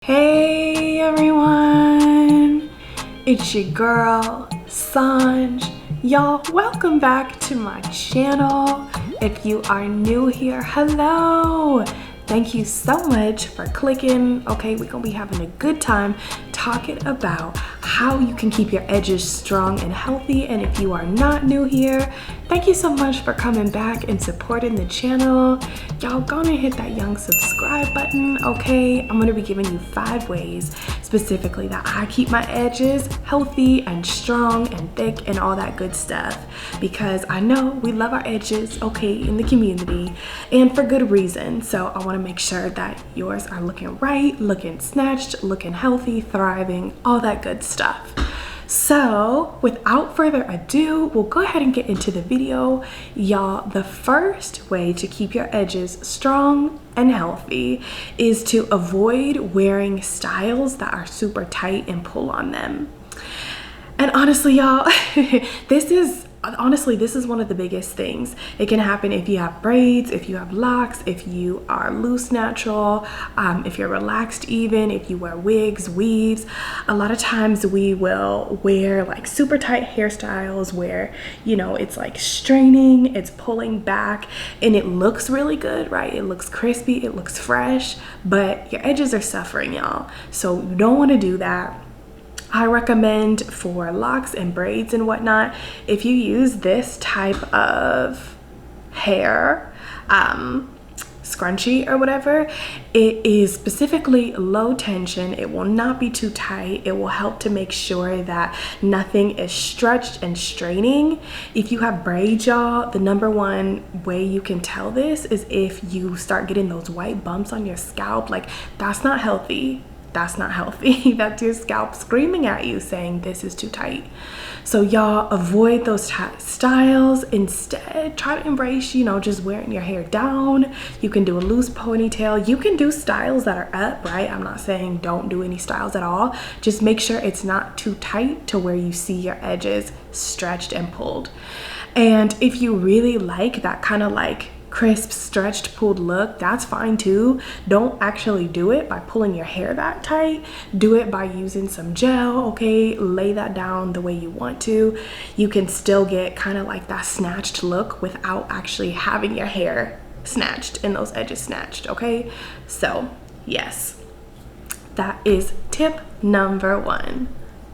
Hey everyone, it's your girl Sanj. Y'all, welcome back to my channel. If you are new here, hello. Thank you so much for clicking. Okay, we're gonna be having a good time talking about how you can keep your edges strong and healthy. And if you are not new here, thank you so much for coming back and supporting the channel. Y'all gonna hit that young subscribe button, okay? I'm gonna be giving you 5 ways specifically that I keep my edges healthy and strong and thick and all that good stuff, because I know we love our edges, okay, in the community, and for good reason. So I wanna make sure that yours are looking right, looking snatched, looking healthy, thriving, all that good stuff. So without further ado, we'll go ahead and get into the video. Y'all, the first way to keep your edges strong and healthy is to avoid wearing styles that are super tight and pull on them. And honestly, y'all, this is one of the biggest things. It can happen if you have braids, if you have locks, if you are loose natural, if you're relaxed even, if you wear wigs, weaves. A lot of times we will wear like super tight hairstyles where, you know, it's like straining, it's pulling back, and it looks really good, right? It looks crispy, it looks fresh, but your edges are suffering, y'all. So you don't want to do that. I recommend for locks and braids and whatnot, if you use this type of hair scrunchie or whatever, it is specifically low tension. It will not be too tight. It will help to make sure that nothing is stretched and straining. If you have braids, y'all, the #1 way you can tell this is if you start getting those white bumps on your scalp. Like, that's not healthy. That's not healthy. That's your scalp screaming at you saying this is too tight. So y'all, avoid those tight styles. Instead, try to embrace, you know, just wearing your hair down. You can do a loose ponytail. You can do styles that are up, right? I'm not saying don't do any styles at all. Just make sure it's not too tight to where you see your edges stretched and pulled. And if you really like that kind of like crisp, stretched, pulled look, that's fine too. Don't actually do it by pulling your hair that tight. Do it by using some gel, okay? Lay that down the way you want to. You can still get kind of like that snatched look without actually having your hair snatched and those edges snatched, okay? So yes, that is tip #1.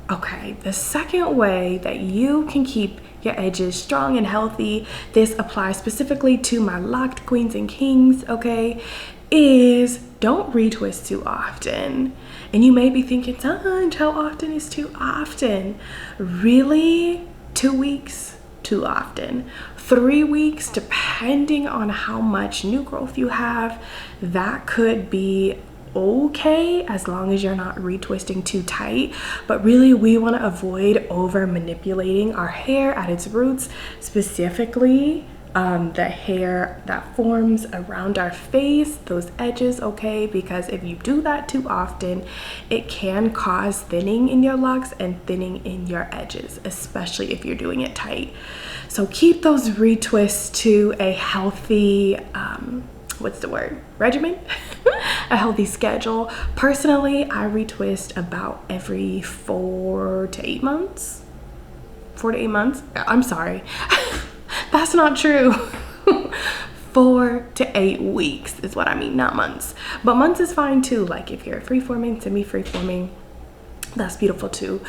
Okay, the second way that you can keep your edges strong and healthy, this applies specifically to my locked queens and kings, okay, is don't retwist too often. And you may be thinking, Sanj, how often is too often? Really? 2 weeks? Too often. 3 weeks, depending on how much new growth you have, that could be okay, as long as you're not retwisting too tight. But really, we want to avoid over manipulating our hair at its roots, specifically the hair that forms around our face, those edges, okay? Because if you do that too often, it can cause thinning in your locks and thinning in your edges, especially if you're doing it tight. So keep those retwists to a healthy what's the word, regimen? A healthy schedule. Personally, I retwist about every 4 to 8 months. 4 to 8 months? I'm sorry. That's not true. 4 to 8 weeks is what I mean, not months. But months is fine too. Like if you're free-forming, semi-free-forming, that's beautiful too.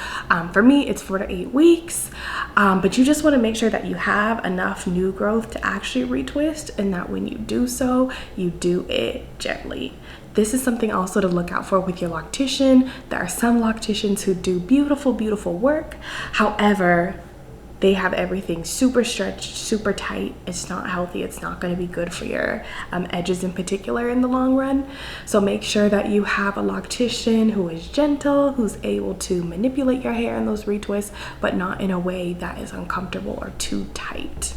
For me, it's 4 to 8 weeks, but you just want to make sure that you have enough new growth to actually retwist, and that when you do so, you do it gently. This is something also to look out for with your loctician. There are some locticians who do beautiful, beautiful work. However, they have everything super stretched, super tight. It's not healthy. It's not going to be good for your edges in particular in the long run. So make sure that you have a loctician who is gentle, who's able to manipulate your hair in those retwists, but not in a way that is uncomfortable or too tight.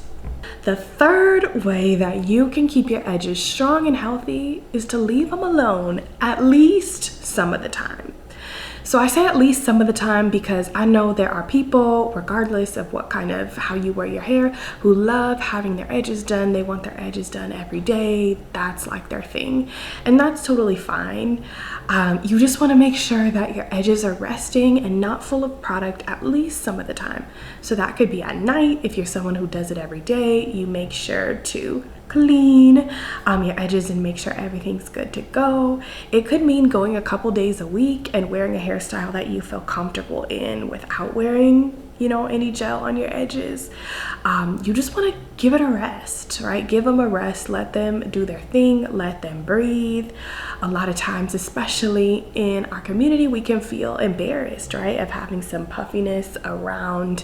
The third way that you can keep your edges strong and healthy is to leave them alone at least some of the time. So I say at least some of the time because I know there are people, regardless of what kind of how you wear your hair, who love having their edges done. They want their edges done every day. That's like their thing, and that's totally fine. You just want to make sure that your edges are resting and not full of product at least some of the time. So that could be at night. If you're someone who does it every day, you make sure to clean your edges and make sure everything's good to go. It could mean going a couple days a week and wearing a hairstyle that you feel comfortable in without wearing, you know, any gel on your edges. You just want to give it a rest, right? Give them a rest, let them do their thing, let them breathe. A lot of times, especially in our community, we can feel embarrassed, right, of having some puffiness around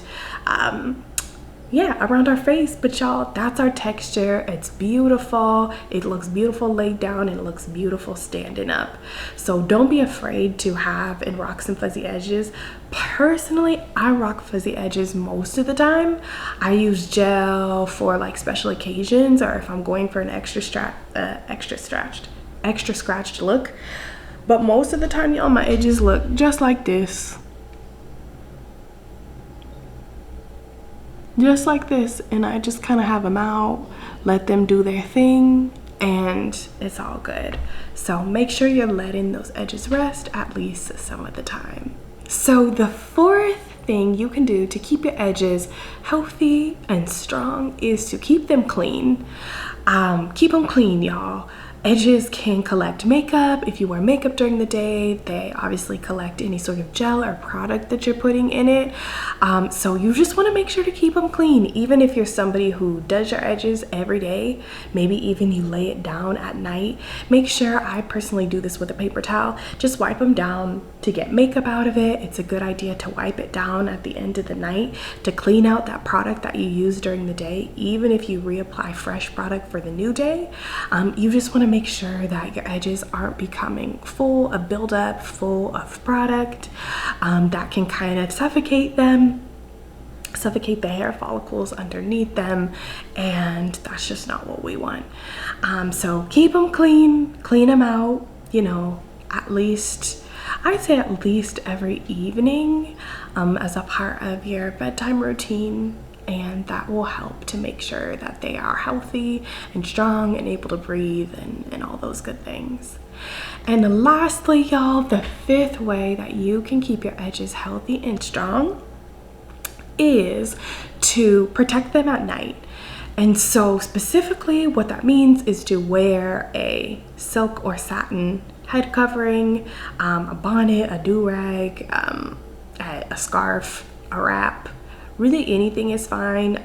around our face. But y'all, that's our texture. It's beautiful. It looks beautiful laid down and it looks beautiful standing up. So don't be afraid to have and rock some fuzzy edges. Personally, I rock fuzzy edges most of the time. I use gel for like special occasions, or if I'm going for an extra scratched look. But most of the time, y'all, my edges look just like this. Just like this, and I just kind of have them out, let them do their thing, and it's all good. So make sure you're letting those edges rest at least some of the time. So the fourth thing you can do to keep your edges healthy and strong is to keep them clean. Keep them clean, y'all. Edges can collect makeup. If you wear makeup during the day, they obviously collect any sort of gel or product that you're putting in it. So you just want to make sure to keep them clean. Even if you're somebody who does your edges every day, maybe even you lay it down at night, make sure, I personally do this with a paper towel, just wipe them down to get makeup out of it. It's a good idea to wipe it down at the end of the night to clean out that product that you use during the day. Even if you reapply fresh product for the new day, you just want to make sure that your edges aren't becoming full of buildup, full of product that can kind of suffocate the hair follicles underneath them, and that's just not what we want. So keep them clean them out, you know, at least, I'd say at least every evening as a part of your bedtime routine. And that will help to make sure that they are healthy and strong and able to breathe and all those good things. And lastly, y'all, the fifth way that you can keep your edges healthy and strong is to protect them at night. And so specifically what that means is to wear a silk or satin head covering, a bonnet, a do-rag, a scarf, a wrap. Really anything is fine,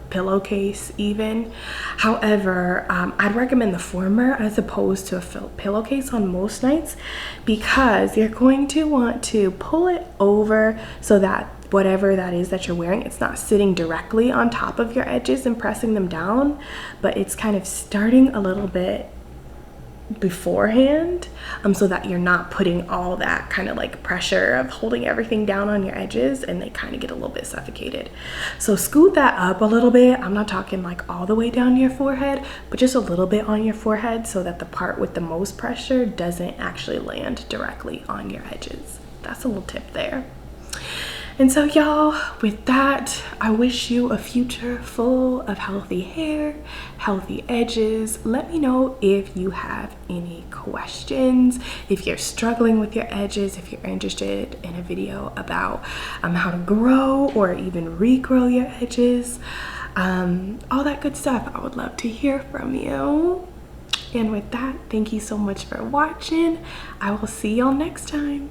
pillowcase even. However, I'd recommend the former as opposed to a pillowcase on most nights, because you're going to want to pull it over so that whatever that is that you're wearing, it's not sitting directly on top of your edges and pressing them down, but it's kind of starting a little bit beforehand, so that you're not putting all that kind of like pressure of holding everything down on your edges and they kind of get a little bit suffocated. So scoot that up a little bit. I'm not talking like all the way down your forehead, but just a little bit on your forehead so that the part with the most pressure doesn't actually land directly on your edges. That's a little tip there. And so y'all, with that, I wish you a future full of healthy hair, healthy edges. Let me know if you have any questions, if you're struggling with your edges, if you're interested in a video about how to grow or even regrow your edges, all that good stuff. I would love to hear from you. And with that, thank you so much for watching. I will see y'all next time.